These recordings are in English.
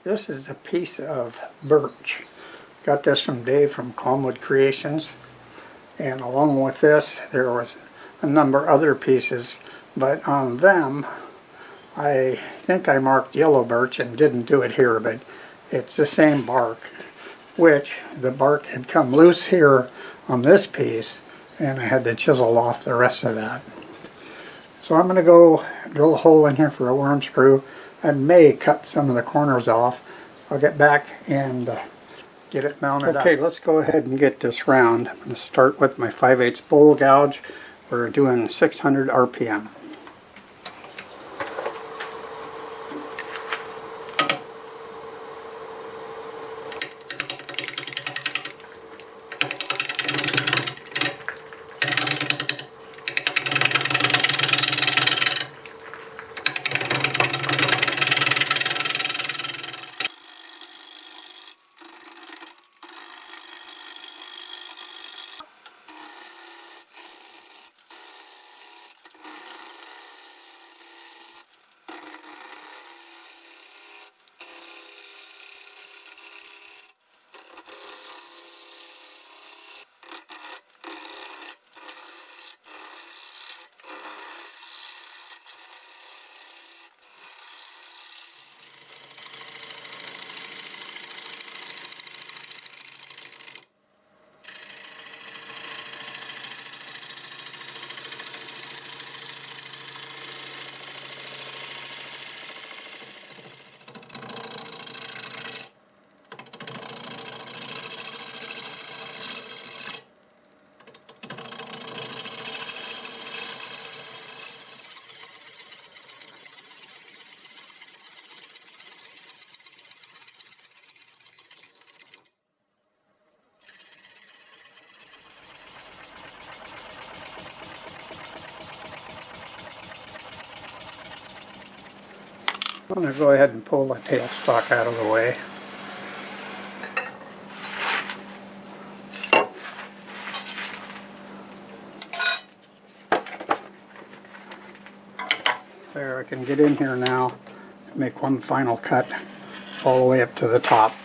This is a piece of birch. Got this from Dave from Calmwood Creations, and along with this there was a number of other pieces, but on them I think I marked yellow birch and didn't do it here, but it's the same bark, which the bark had come loose here on this piece and I had to chisel off the rest of that. So I'm going to go drill a hole in here for a worm screw. I may cut some of the corners off. I'll get back and get it mounted up. Okay, let's go ahead and get this round. I'm going to start with my 5/8 bowl gouge. We're doing 600 RPM. I'm going to go ahead and pull the tailstock out of the way. There, I can get in here now and make one final cut all the way up to the top.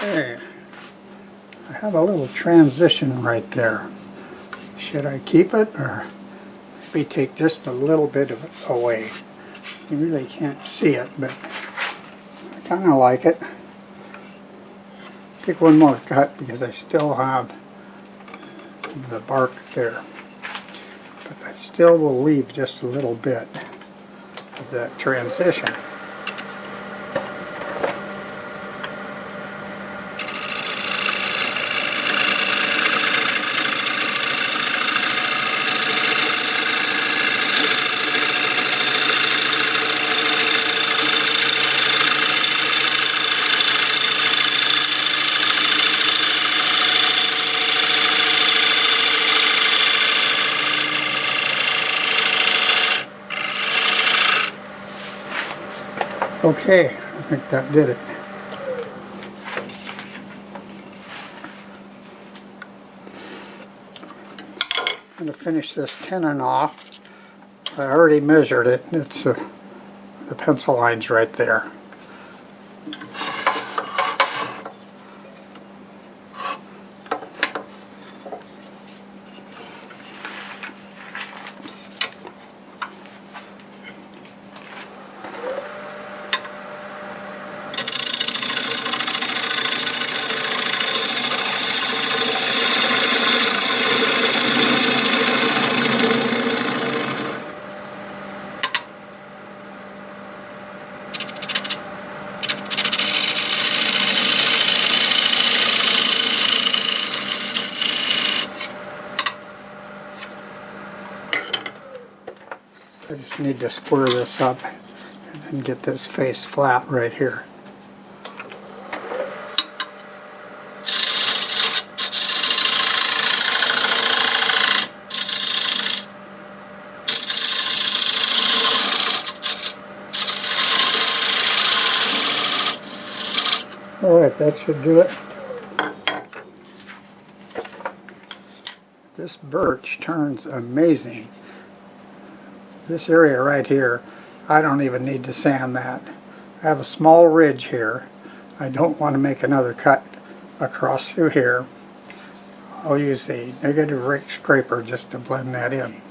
Okay, I have a little transition right there. Should I keep it or maybe take just a little bit of it away? You really can't see it, but I kind of like it. Take one more cut because I still have some of the bark there. But I still will leave just a little bit of that transition. Okay, I think that did it. I'm going to finish this tenon off. I already measured it. It's the pencil line's right there. I just need to square this up and then get this face flat right here. Alright, that should do it. This birch turns amazing. This area right here, I don't even need to sand that. I have a small ridge here. I don't want to make another cut across through here. I'll use the negative rake scraper just to blend that in.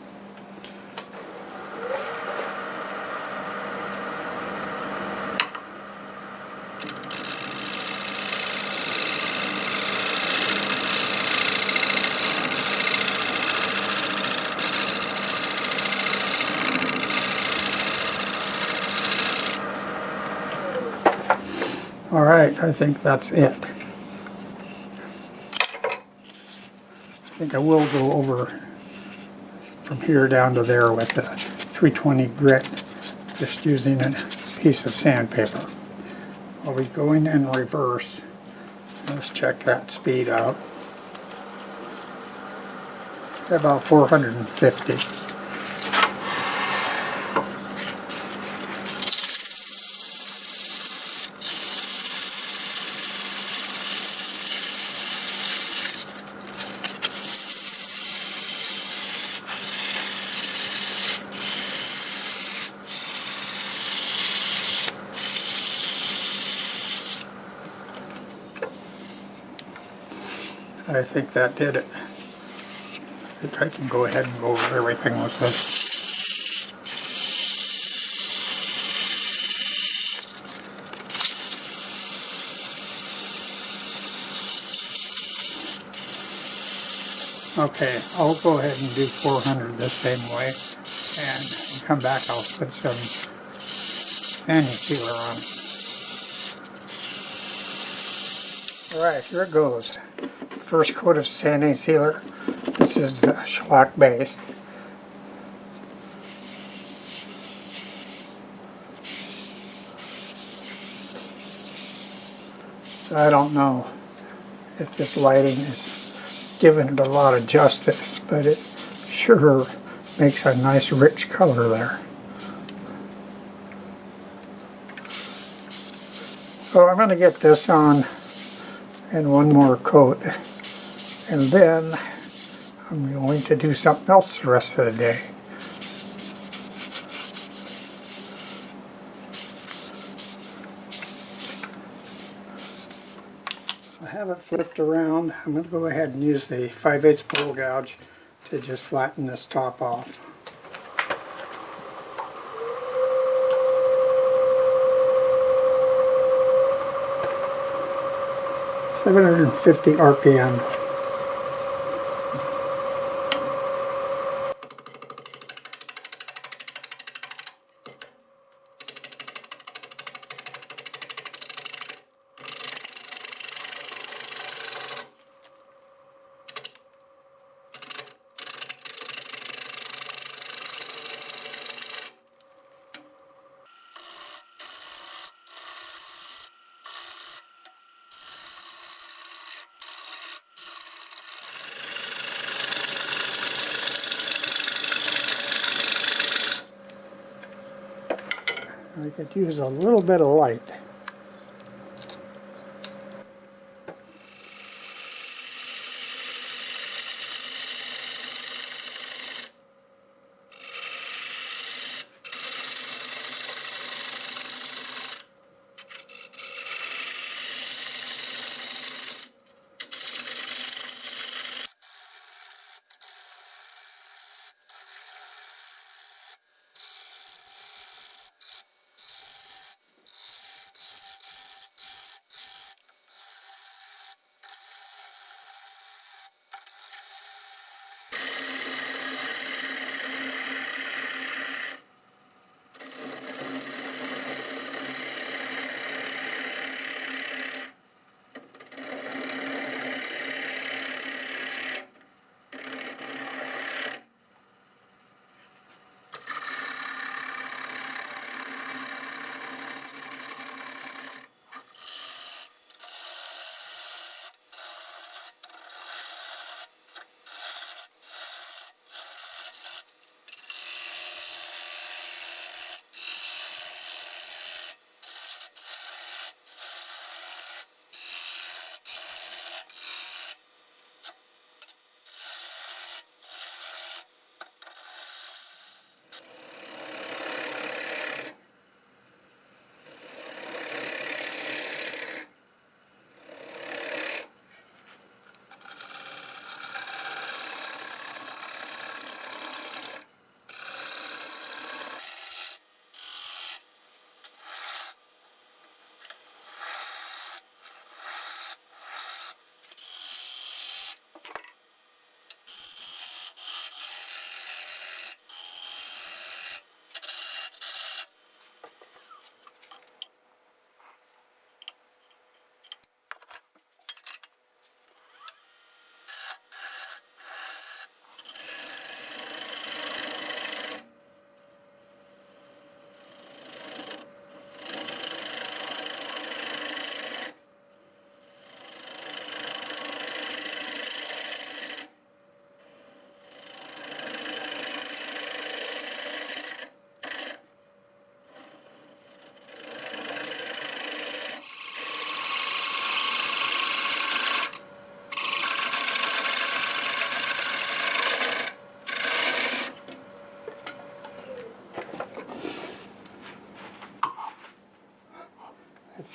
Alright, I think that's it. I think I will go over from here down to there with the 320 grit, just using a piece of sandpaper. I'll be going in reverse. Let's check that speed out. About 450. I think that did it. I think I can go ahead and go over everything with this. Okay, I'll go ahead and do 400 the same way, and when I come back I'll put some sanding sealer on. Alright, here it goes. First coat of sanding sealer. This is the shellac base. So I don't know if this lighting is giving it a lot of justice, but it sure makes a nice rich color there. So I'm going to get this on and one more coat, and then I'm going to do something else the rest of the day. I have it flipped around. I'm going to go ahead and use the 5/8 bowl gouge to just flatten this top off. (750 RPM). I could use a little bit of light.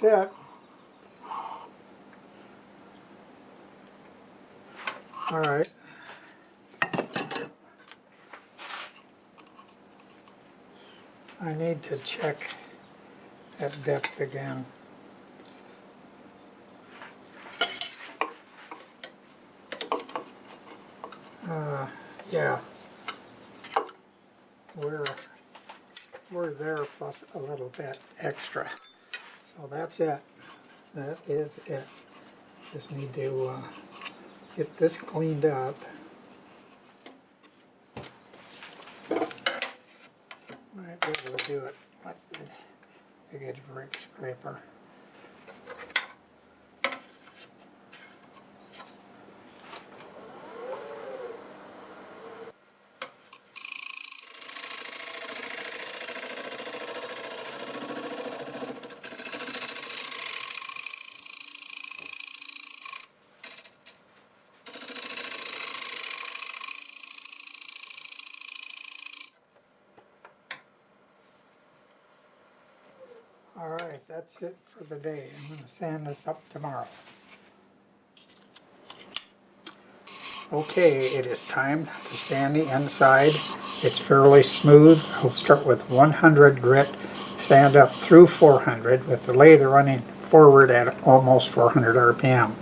it. All right. I need to check that depth again. Yeah, we're there plus a little bit extra. So that's it. That is it. Just need to get this cleaned up. Might be able to do it with the good Brich scraper. Alright, that's it for the day. I'm going to sand this up tomorrow. Okay, it is time to sand the inside. It's fairly smooth. I'll start with 100 grit, sand up through 400 with the lathe running forward at almost 400 RPM.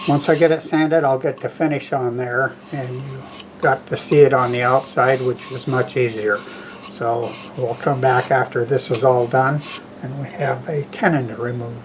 Once I get it sanded, I'll get the finish on there, and you got to see it on the outside, which is much easier. So we'll come back after this is all done, and we have a tenon to remove.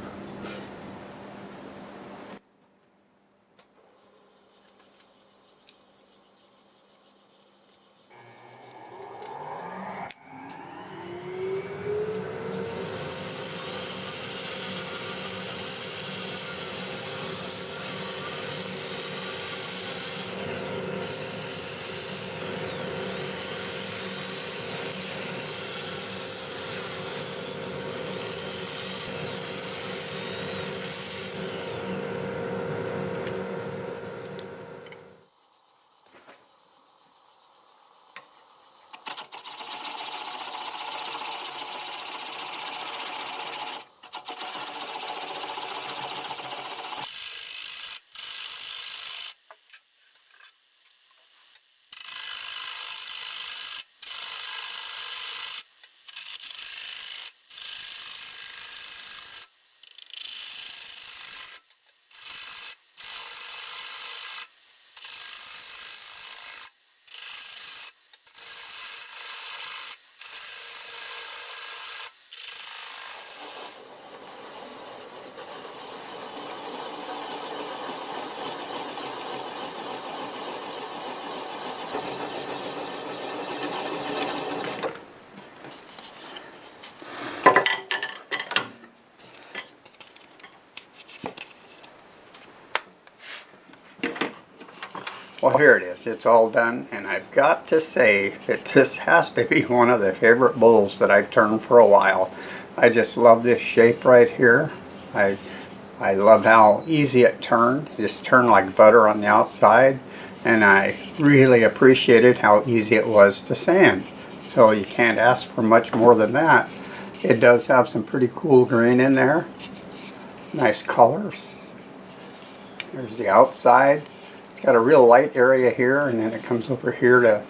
Well, here it is. It's all done, and I've got to say that this has to be one of the favorite bowls that I've turned for a while. I just love this shape right here. I love how easy it turned. It just turned like butter on the outside, and I really appreciated how easy it was to sand. So you can't ask for much more than that. It does have some pretty cool grain in there. Nice colors. There's the outside. Got a real light area here, and then it comes over here to a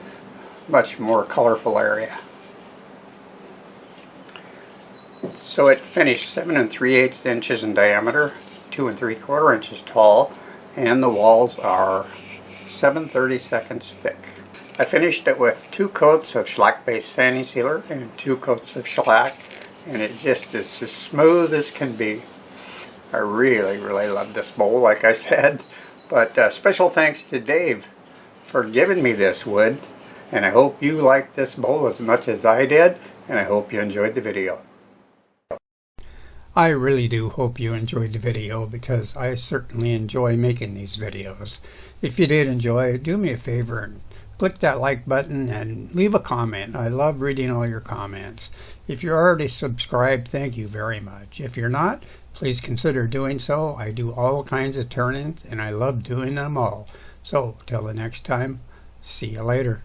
much more colorful area. So it finished 7 3/8 inches in diameter, 2 3/4 inches tall, and the walls are 7/32 thick. I finished it with 2 coats of shellac based sanding sealer and 2 coats of shellac, and it just is as smooth as can be. I really love this bowl, like I said. But special thanks to Dave for giving me this wood, and I hope you liked this bowl as much as I did, and I hope you enjoyed the video. I really do hope you enjoyed the video, because I certainly enjoy making these videos. If you did enjoy it, do me a favor and click that like button and leave a comment. I love reading all your comments. If you're already subscribed, thank you very much. If you're not, please consider doing so. I do all kinds of turn-ins, and I love doing them all. So, till the next time, see you later.